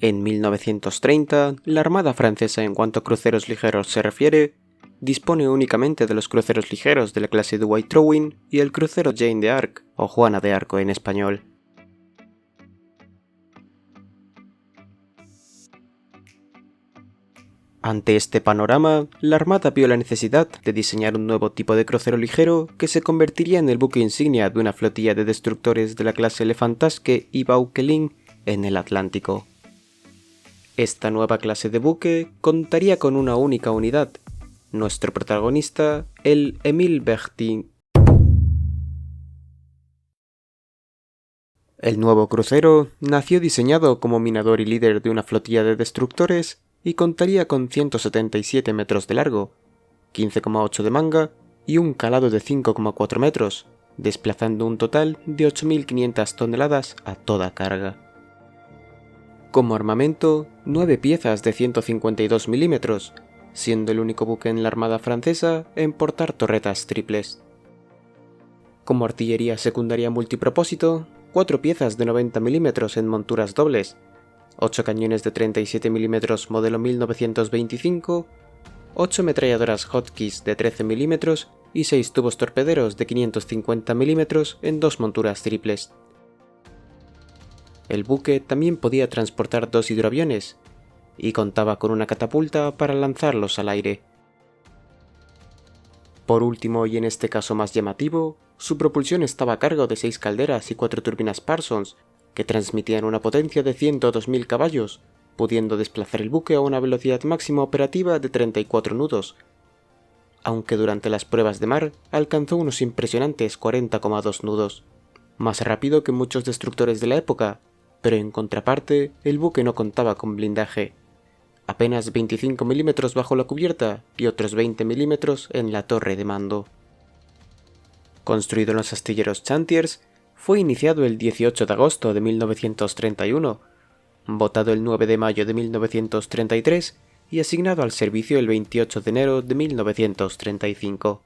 En 1930, la Armada francesa en cuanto a cruceros ligeros se refiere, dispone únicamente de los cruceros ligeros de la clase de White Throwing y el crucero Jeanne d'Arc, o Juana de Arco en español. Ante este panorama, la Armada vio la necesidad de diseñar un nuevo tipo de crucero ligero que se convertiría en el buque insignia de una flotilla de destructores de la clase Elefantasque y Vauquelin en el Atlántico. Esta nueva clase de buque contaría con una única unidad, nuestro protagonista, el Émile Bertin. El nuevo crucero nació diseñado como minador y líder de una flotilla de destructores y contaría con 177 metros de largo, 15,8 de manga y un calado de 5,4 metros, desplazando un total de 8.500 toneladas a toda carga. Como armamento, 9 piezas de 152 milímetros, siendo el único buque en la Armada francesa en portar torretas triples. Como artillería secundaria multipropósito, 4 piezas de 90 milímetros en monturas dobles, 8 cañones de 37 milímetros modelo 1925, 8 ametralladoras Hotchkiss de 13 milímetros y 6 tubos torpederos de 550 milímetros en 2 monturas triples. El buque también podía transportar 2 hidroaviones y contaba con una catapulta para lanzarlos al aire. Por último, y en este caso más llamativo, su propulsión estaba a cargo de 6 calderas y 4 turbinas Parsons, que transmitían una potencia de 102.000 caballos, pudiendo desplazar el buque a una velocidad máxima operativa de 34 nudos, aunque durante las pruebas de mar alcanzó unos impresionantes 40,2 nudos, más rápido que muchos destructores de la época, pero en contraparte el buque no contaba con blindaje, apenas 25 milímetros bajo la cubierta y otros 20 milímetros en la torre de mando. Construido en los astilleros Chantiers, fue iniciado el 18 de agosto de 1931, votado el 9 de mayo de 1933 y asignado al servicio el 28 de enero de 1935.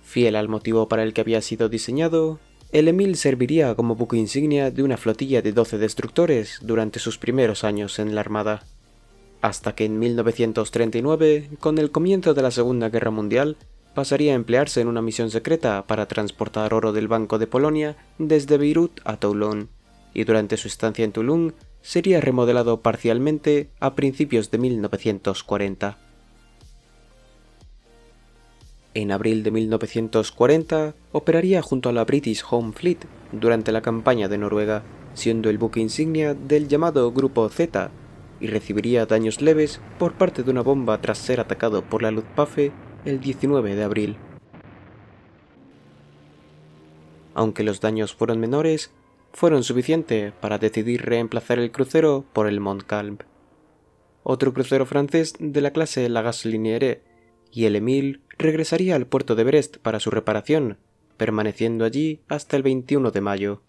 Fiel al motivo para el que había sido diseñado, el Émile serviría como buque insignia de una flotilla de 12 destructores durante sus primeros años en la Armada, hasta que en 1939, con el comienzo de la Segunda Guerra Mundial, pasaría a emplearse en una misión secreta para transportar oro del Banco de Polonia desde Beirut a Toulon, y durante su estancia en Toulon sería remodelado parcialmente a principios de 1940. En abril de 1940 operaría junto a la British Home Fleet durante la campaña de Noruega, siendo el buque insignia del llamado Grupo Z, y recibiría daños leves por parte de una bomba tras ser atacado por la Luftwaffe el 19 de abril. Aunque los daños fueron menores, fueron suficientes para decidir reemplazar el crucero por el Montcalm, otro crucero francés de la clase La Gaselinerie, y el Émile regresaría al puerto de Brest para su reparación, permaneciendo allí hasta el 21 de mayo.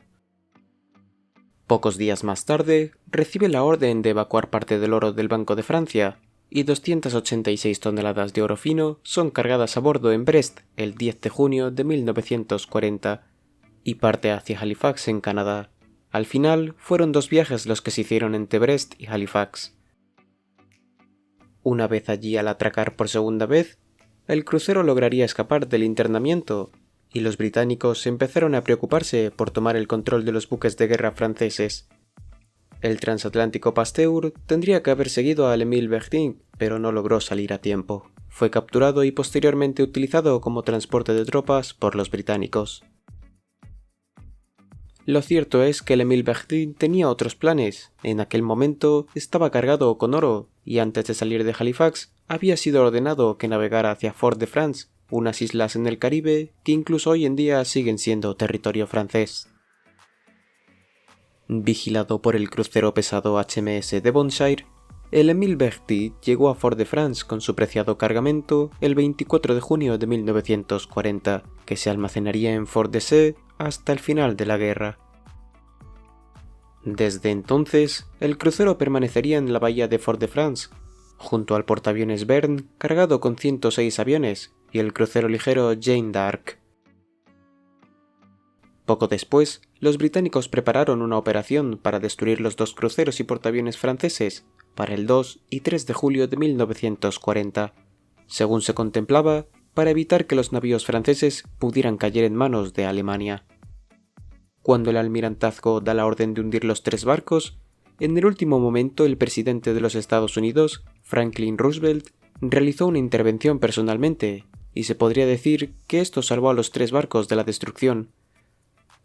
Pocos días más tarde, recibe la orden de evacuar parte del oro del Banco de Francia, y 286 toneladas de oro fino son cargadas a bordo en Brest el 10 de junio de 1940, y parte hacia Halifax en Canadá. Al final, fueron 2 viajes los que se hicieron entre Brest y Halifax. Una vez allí al atracar por segunda vez, el crucero lograría escapar del internamiento, y los británicos empezaron a preocuparse por tomar el control de los buques de guerra franceses. El transatlántico Pasteur tendría que haber seguido al Émile Bertin, pero no logró salir a tiempo. Fue capturado y posteriormente utilizado como transporte de tropas por los británicos. Lo cierto es que el Émile Bertin tenía otros planes. En aquel momento estaba cargado con oro, y antes de salir de Halifax había sido ordenado que navegara hacia Fort-de-France, unas islas en el Caribe que incluso hoy en día siguen siendo territorio francés. Vigilado por el crucero pesado HMS Devonshire, El Émile Berthier llegó a Fort-de-France con su preciado cargamento el 24 de junio de 1940, que se almacenaría en Fort-de-Sé hasta el final de la guerra. Desde entonces, el crucero permanecería en la bahía de Fort-de-France, junto al portaaviones Bern cargado con 106 aviones y el crucero ligero Jeanne d'Arc. Poco después, los británicos prepararon una operación para destruir los dos cruceros y portaaviones franceses para el 2 y 3 de julio de 1940, según se contemplaba, para evitar que los navíos franceses pudieran caer en manos de Alemania. Cuando el almirantazgo da la orden de hundir los tres barcos, en el último momento el presidente de los Estados Unidos, Franklin Roosevelt, realizó una intervención personalmente, y se podría decir que esto salvó a los tres barcos de la destrucción,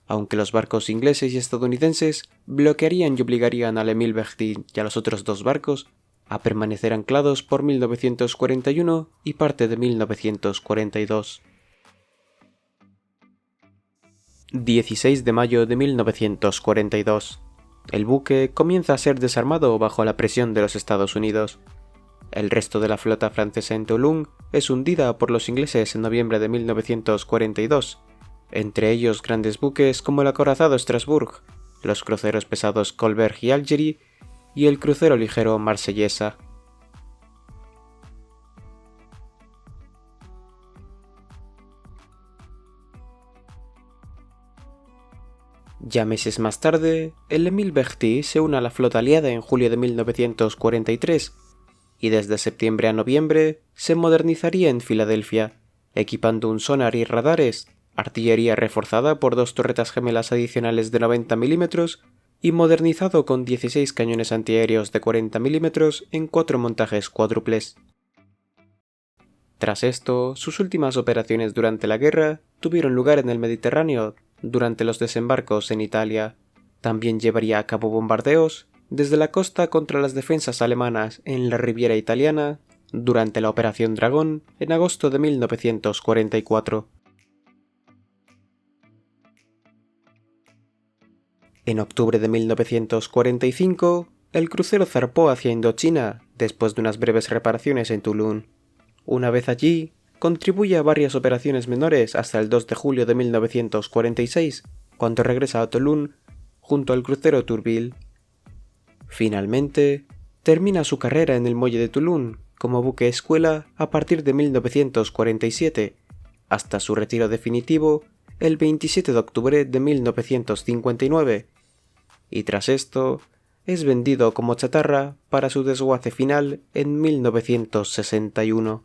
aunque los barcos ingleses y estadounidenses bloquearían y obligarían al Émile Berthier y a los otros dos barcos a permanecer anclados por 1941 y parte de 1942. 16 de mayo de 1942. El buque comienza a ser desarmado bajo la presión de los Estados Unidos. El resto de la flota francesa en Toulon es hundida por los ingleses en noviembre de 1942, entre ellos grandes buques como el acorazado Strasbourg, los cruceros pesados Colbert y Algerie y el crucero ligero Marsellesa. Ya meses más tarde, el Émile Berthier se une a la flota aliada en julio de 1943 y desde septiembre a noviembre se modernizaría en Filadelfia, equipando un sonar y radares, artillería reforzada por dos torretas gemelas adicionales de 90 mm y modernizado con 16 cañones antiaéreos de 40 mm en 4 montajes cuádruples. Tras esto, sus últimas operaciones durante la guerra tuvieron lugar en el Mediterráneo durante los desembarcos en Italia. También llevaría a cabo bombardeos desde la costa contra las defensas alemanas en la Riviera italiana durante la Operación Dragón en agosto de 1944. En octubre de 1945, el crucero zarpó hacia Indochina después de unas breves reparaciones en Toulon. Una vez allí, contribuye a varias operaciones menores hasta el 2 de julio de 1946, cuando regresa a Toulon junto al crucero Tourville. Finalmente, termina su carrera en el muelle de Toulon como buque escuela a partir de 1947, hasta su retiro definitivo el 27 de octubre de 1959, y tras esto es vendido como chatarra para su desguace final en 1961.